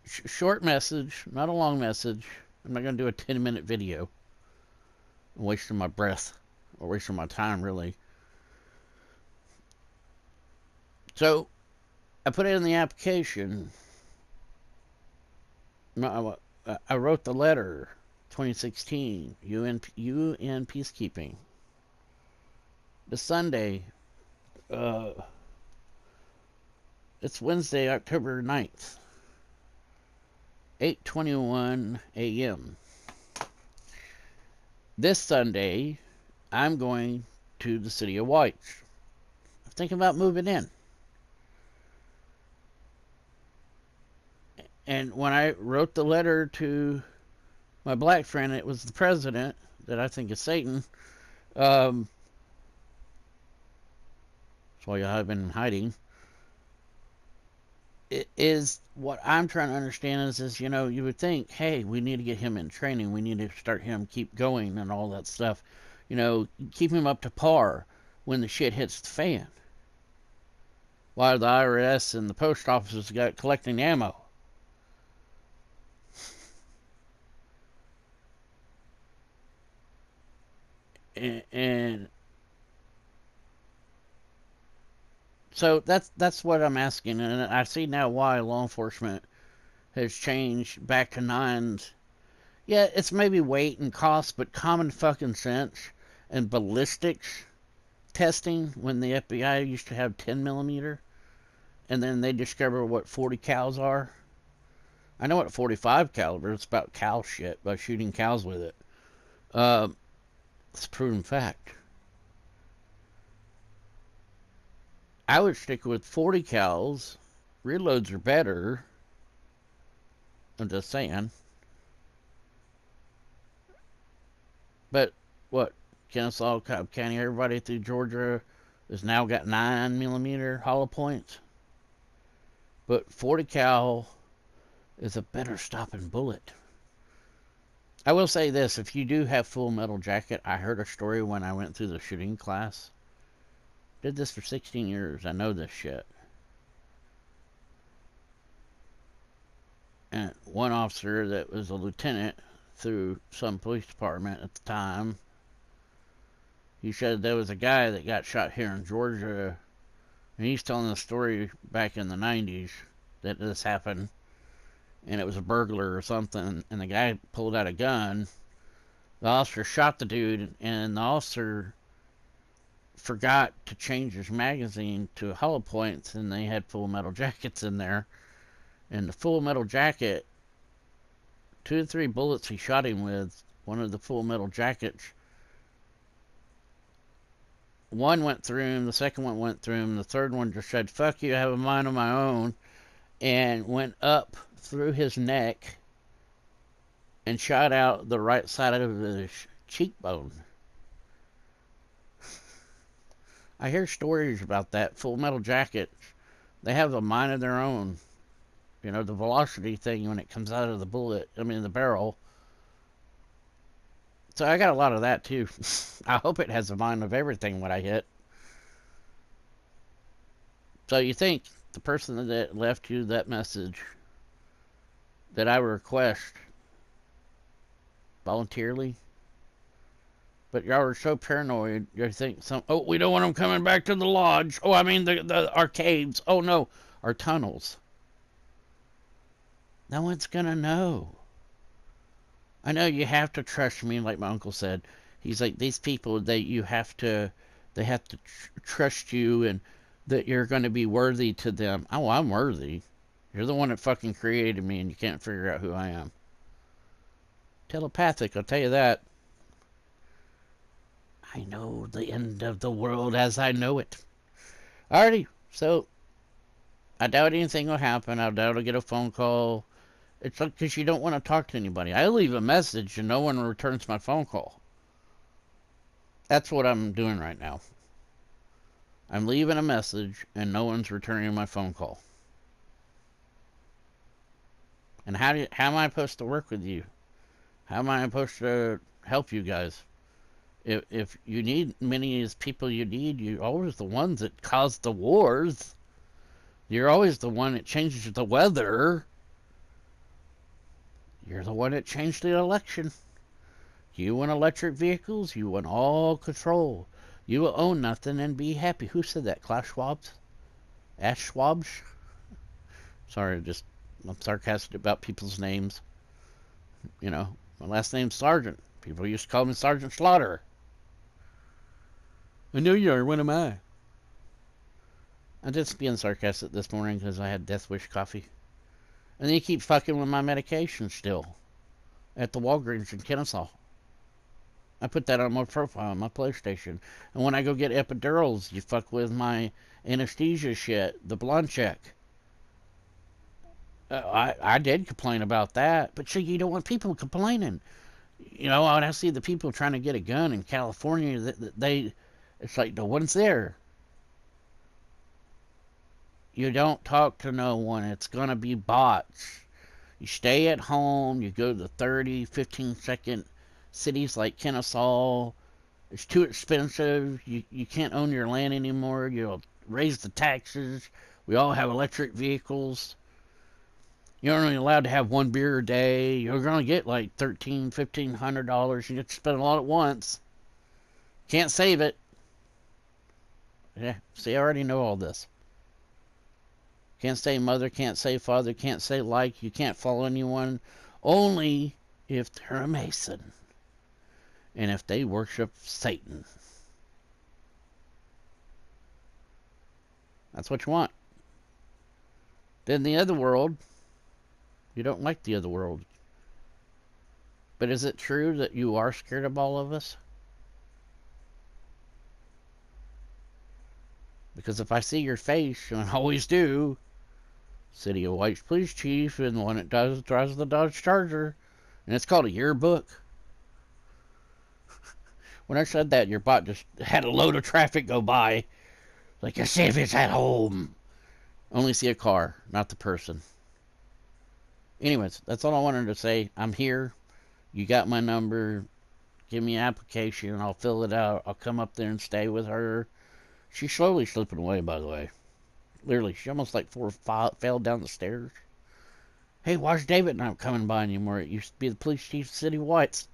Short message, not a long message. I'm not going to do a 10-minute video. I'm wasting my breath or wasting my time, really. So I put it in the application. I wrote the letter, 2016, UN peacekeeping. The Sunday, uh, it's Wednesday, October 9th, 8:21 a.m. This Sunday, I'm going to the city of Whites. I'm thinking about moving in. And when I wrote the letter to my black friend, it was the president that I think is Satan. That's why I've been hiding. It is what I'm trying to understand is you would think, hey, we need to get him in training. We need to start him keep going and all that stuff. Keep him up to par when the shit hits the fan. While the IRS and the post office got collecting ammo. And so that's what I'm asking, and I see now why law enforcement has changed back to nines. Yeah, it's maybe weight and cost, but common fucking sense and ballistics testing when the FBI used to have 10 millimeter, and then they discover what 40 cals are. I know what 45 caliber. It's about cow shit by shooting cows with it. Uh, it's a proven fact. I would stick with 40 cals. Reloads are better. I'm just saying. But what? Kennesaw, Cobb County, everybody through Georgia has now got 9 millimeter hollow points. But 40 cal is a better stopping bullet. I will say this, if you do have Full Metal Jacket, I heard a story when I went through the shooting class. Did this for 16 years. I know this shit. And one officer that was a lieutenant through some police department at the time, he said there was a guy that got shot here in Georgia, and he's telling the story back in the 90s that this happened, and it was a burglar or something, and the guy pulled out a gun. The officer shot the dude, and the officer forgot to change his magazine to hollow points, and they had Full Metal Jackets in there. And the Full Metal Jacket, 2 to 3 bullets he shot him with, one of the Full Metal Jackets, one went through him, the second one went through him, the third one just said, fuck you, I have a mind of my own, and went up through his neck and shot out the right side of his cheekbone. I hear stories about that. Full Metal Jackets, they have a mind of their own. The velocity thing when it comes out of the bullet, the barrel. So I got a lot of that too. I hope it has a mind of everything when I hit. So you think the person that left you that message that I request voluntarily, but y'all are so paranoid, you think we don't want them coming back to the lodge. Oh, the arcades. Oh no, our tunnels. No one's gonna know. I know you have to trust me, like my uncle said. He's like, these people, they have to trust you, and that you're going to be worthy to them. Oh, I'm worthy. You're the one that fucking created me, and you can't figure out who I am. Telepathic, I'll tell you that. I know the end of the world as I know it. Alrighty, so I doubt anything will happen. I doubt I'll get a phone call. It's like because you don't want to talk to anybody. I leave a message and no one returns my phone call. That's what I'm doing right now. I'm leaving a message and no one's returning my phone call. And how am I supposed to work with you? How am I supposed to help you guys? If you need many as people you need, you're always the ones that cause the wars. You're always the one that changes the weather. You're the one that changed the election. You want electric vehicles. You want all control. You will own nothing and be happy. Who said that? Klaus Schwab's? Ash Schwab's? Sorry, I'm sarcastic about people's names. You know, my last name's Sargent. People used to call me Sergeant Slaughter. I know you are. What am I? I'm just being sarcastic this morning because I had Death Wish coffee. And then you keep fucking with my medication still. At the Walgreens in Kennesaw. I put that on my profile on my PlayStation. And when I go get epidurals, you fuck with my anesthesia shit, the blonde check. I did complain about that. But see, you don't want people complaining. You know, when I see the people trying to get a gun in California, it's like no one's there. You don't talk to no one. It's going to be bots. You stay at home. You go to 30, 15-second cities like Kennesaw. It's too expensive. You can't own your land anymore. You'll raise the taxes. We all have electric vehicles. You're only allowed to have one beer a day. You're going to get like $1,300, $1,500. You get to spend a lot at once. Can't save it. Yeah, see, I already know all this. Can't say mother, can't say father, can't say like, you can't follow anyone. Only if they're a Mason. And if they worship Satan. That's what you want. Then the other world, you don't like the other world. But is it true that you are scared of all of us? Because if I see your face, and I always do, City of White's police chief, and the one that drives the Dodge Charger, and it's called a yearbook. When I said that, your bot just had a load of traffic go by. Like, you see if it's at home. Only see a car, not the person. Anyways, that's all I wanted to say. I'm here. You got my number. Give me an application. I'll fill it out. I'll come up there and stay with her. She's slowly slipping away, by the way. Literally, she almost like fell down the stairs. Hey, why's David not coming by anymore? It used to be the police chief of City of Whites.